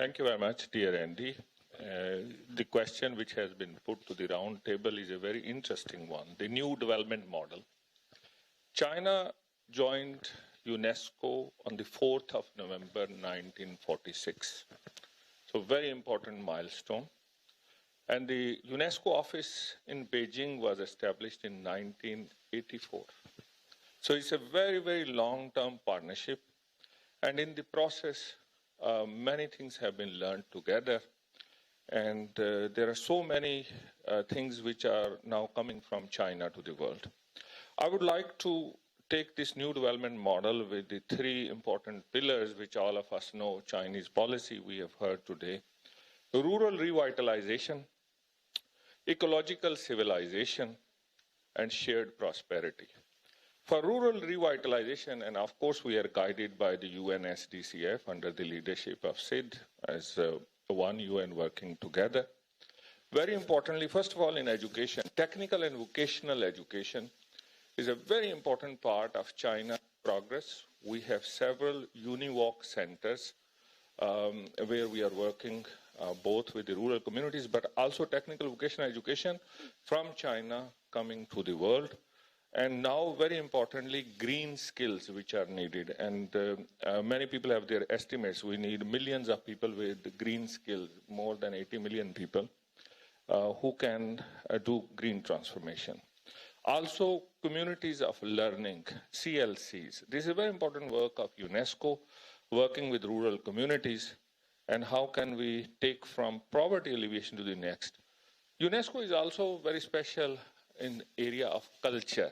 Thank you very much, dear Andy. The question which has been put to the round table is a very interesting one, the new development model. China joined UNESCO on the 4th of November 1946. So very important milestone. And the UNESCO office in Beijing was established in 1984. So it's a very, very long-term partnership. And in the process, many things have been learned together. And there are so many things which are now coming from China to the world. I would like to take this new development model with the three important pillars which all of us know, Chinese policy we have heard today, rural revitalization, ecological civilization, and shared prosperity. For rural revitalization, and of course we are guided by the UN SDCF under the leadership of SID as one UN working together. Very importantly, first of all, in education, technical and vocational education is a very important part of China's progress. We have several UniVoc centers where we are working both with the rural communities, but also technical vocational education from China coming to the world. And now, very importantly, green skills which are needed. And many people have their estimates. We need millions of people with green skills, more than 80 million people, who can do green transformation. Also, communities of learning, CLCs. This is a very important work of UNESCO, working with rural communities, and how can we take from poverty alleviation to the next. UNESCO is also very special in the area of culture.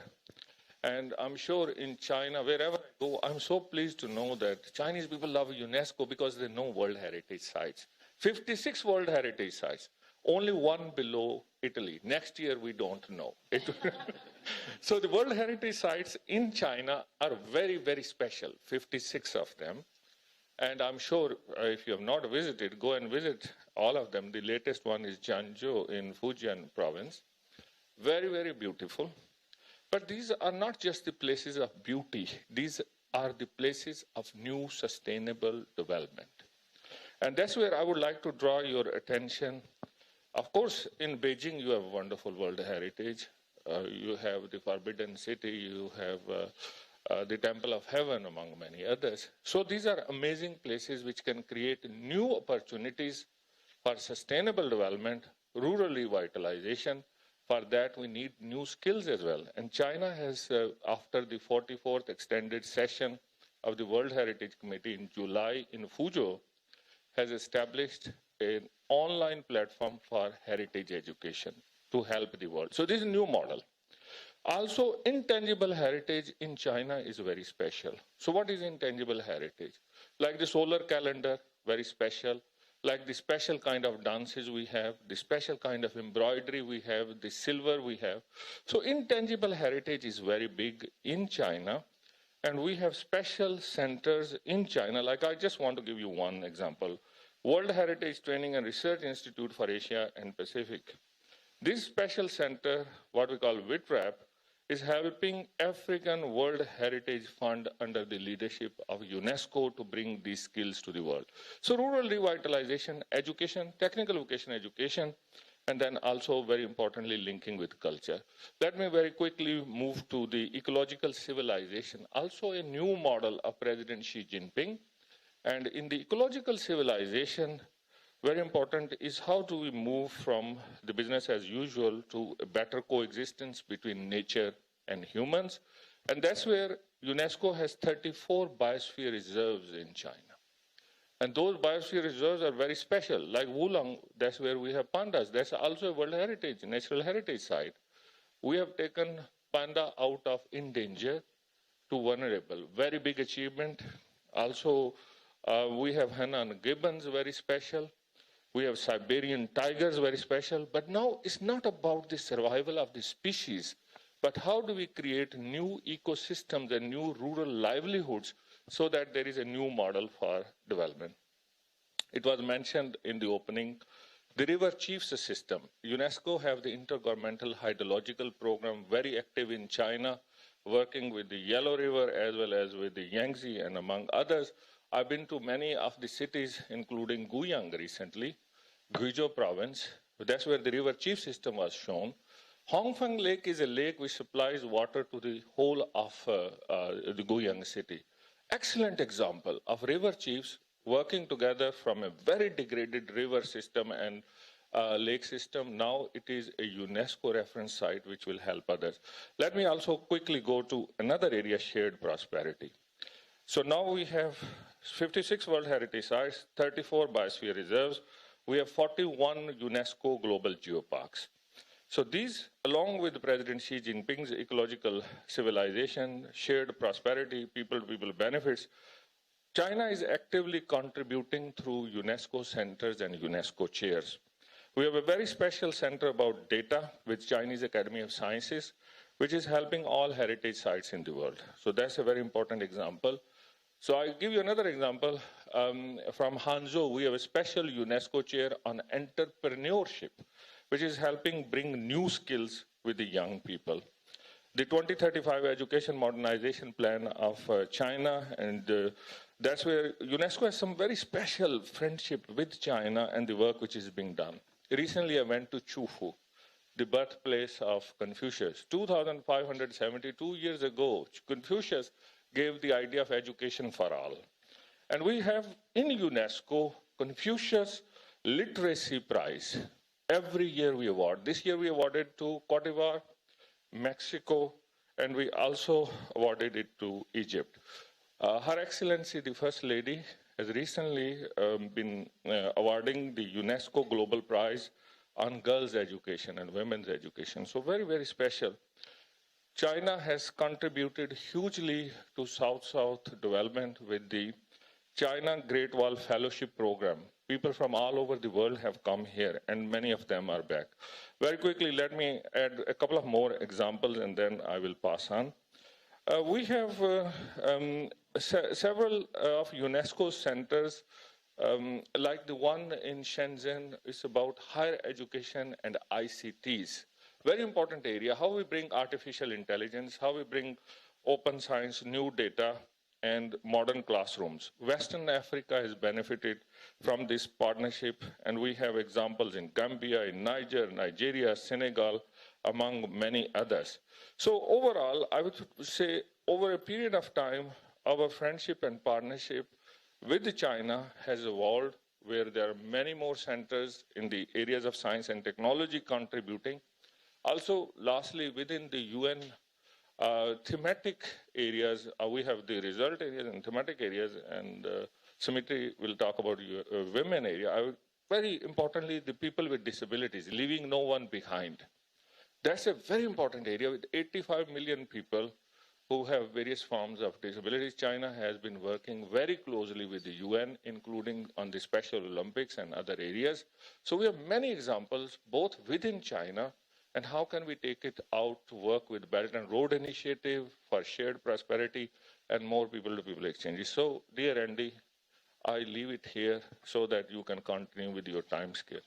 And I'm sure in China, wherever I go, I'm so pleased to know that Chinese people love UNESCO because they know World Heritage Sites. 56 World Heritage Sites, only one below Italy. Next year, we don't know. So the World Heritage Sites in China are very, very special, 56 of them. And I'm sure if you have not visited, go and visit all of them. The latest one is Jiangzhou in Fujian province. Very, very beautiful. But these are not just the places of beauty. These are the places of new sustainable development. And that's where I would like to draw your attention. Of course, in Beijing, you have wonderful World Heritage. You have the Forbidden City. You have the Temple of Heaven, among many others. So these are amazing places which can create new opportunities for sustainable development, rural revitalization. For that, we need new skills as well. And China has, after the 44th extended session of the World Heritage Committee in July in Fuzhou, has established an online platform for heritage education to help the world. So this is a new model. Also, intangible heritage in China is very special. So what is intangible heritage? Like the solar calendar, very special. Like the special kind of dances we have, the special kind of embroidery we have, the silver we have. So intangible heritage is very big in China. And we have special centers in China. Like I just want to give you one example. World Heritage Training and Research Institute for Asia and Pacific. This special center, what we call WITRAP, is helping African World Heritage Fund under the leadership of UNESCO to bring these skills to the world. So rural revitalization, education, technical vocational education, and then also very importantly linking with culture. Let me very quickly move to the ecological civilization, also a new model of President Xi Jinping. And in the ecological civilization, very important is how do we move from the business as usual to a better coexistence between nature and humans. And that's where UNESCO has 34 biosphere reserves in China. And those biosphere reserves are very special. Like Wulong, that's where we have pandas. That's also a World Heritage, Natural Heritage Site. We have taken panda out of endangered to vulnerable. Very big achievement. Also, we have Henan gibbons, very special. We have Siberian tigers, very special. But now it's not about the survival of the species, but how do we create new ecosystems and new rural livelihoods so that there is a new model for development. It was mentioned in the opening, the river chiefs system. UNESCO have the intergovernmental hydrological program, very active in China, working with the Yellow River as well as with the Yangtze and among others. I've been to many of the cities, including Guiyang recently, Guizhou province. That's where the river chief system was shown. Hongfeng Lake is a lake which supplies water to the whole of the Guiyang city. Excellent example of river chiefs working together from a very degraded river system and lake system. Now it is a UNESCO reference site which will help others. Let me also quickly go to another area, shared prosperity. So now we have 56 World Heritage Sites, 34 Biosphere reserves. We have 41 UNESCO global geoparks. So these, along with President Xi Jinping's ecological civilization, shared prosperity, people-to-people benefits, China is actively contributing through UNESCO centers and UNESCO chairs. We have a very special center about data with Chinese Academy of Sciences, which is helping all heritage sites in the world. So that's a very important example. So I'll give you another example. From Hangzhou, we have a special UNESCO chair on entrepreneurship, which is helping bring new skills with the young people. The 2035 Education Modernization Plan of China, and that's where UNESCO has some very special friendship with China and the work which is being done. Recently, I went to Chufu, the birthplace of Confucius. 2,572 years ago, Confucius gave the idea of education for all. And we have in UNESCO Confucius Literacy Prize. Every year we award. This year we awarded to Cote d'Ivoire, Mexico, and we also awarded it to Egypt. Her Excellency, the First Lady, has recently been awarding the UNESCO Global Prize on girls' education and women's education. So very, very special. China has contributed hugely to South-South development with the China Great Wall Fellowship Program. People from all over the world have come here, and many of them are back. Very quickly, let me add a couple of more examples, and then I will pass on. We have several of UNESCO centers, like the one in Shenzhen. It's about higher education and ICTs. Very important area, how we bring artificial intelligence, how we bring open science, new data, and modern classrooms. Western Africa has benefited from this partnership, and we have examples in Gambia, in Niger, Nigeria, Senegal, among many others. So overall, I would say over a period of time, our friendship and partnership with China has evolved, where there are many more centers in the areas of science and technology contributing. Also, lastly, within the UN thematic areas, we have the result areas and thematic areas, and Sumitra will talk about women area. Very importantly, the people with disabilities, leaving no one behind. That's a very important area with 85 million people who have various forms of disabilities. China has been working very closely with the UN, including on the Special Olympics and other areas. So we have many examples, both within China, and how can we take it out to work with Belt and Road Initiative for shared prosperity and more people-to-people exchanges. So, dear Andy, I leave it here so that you can continue with your time scale.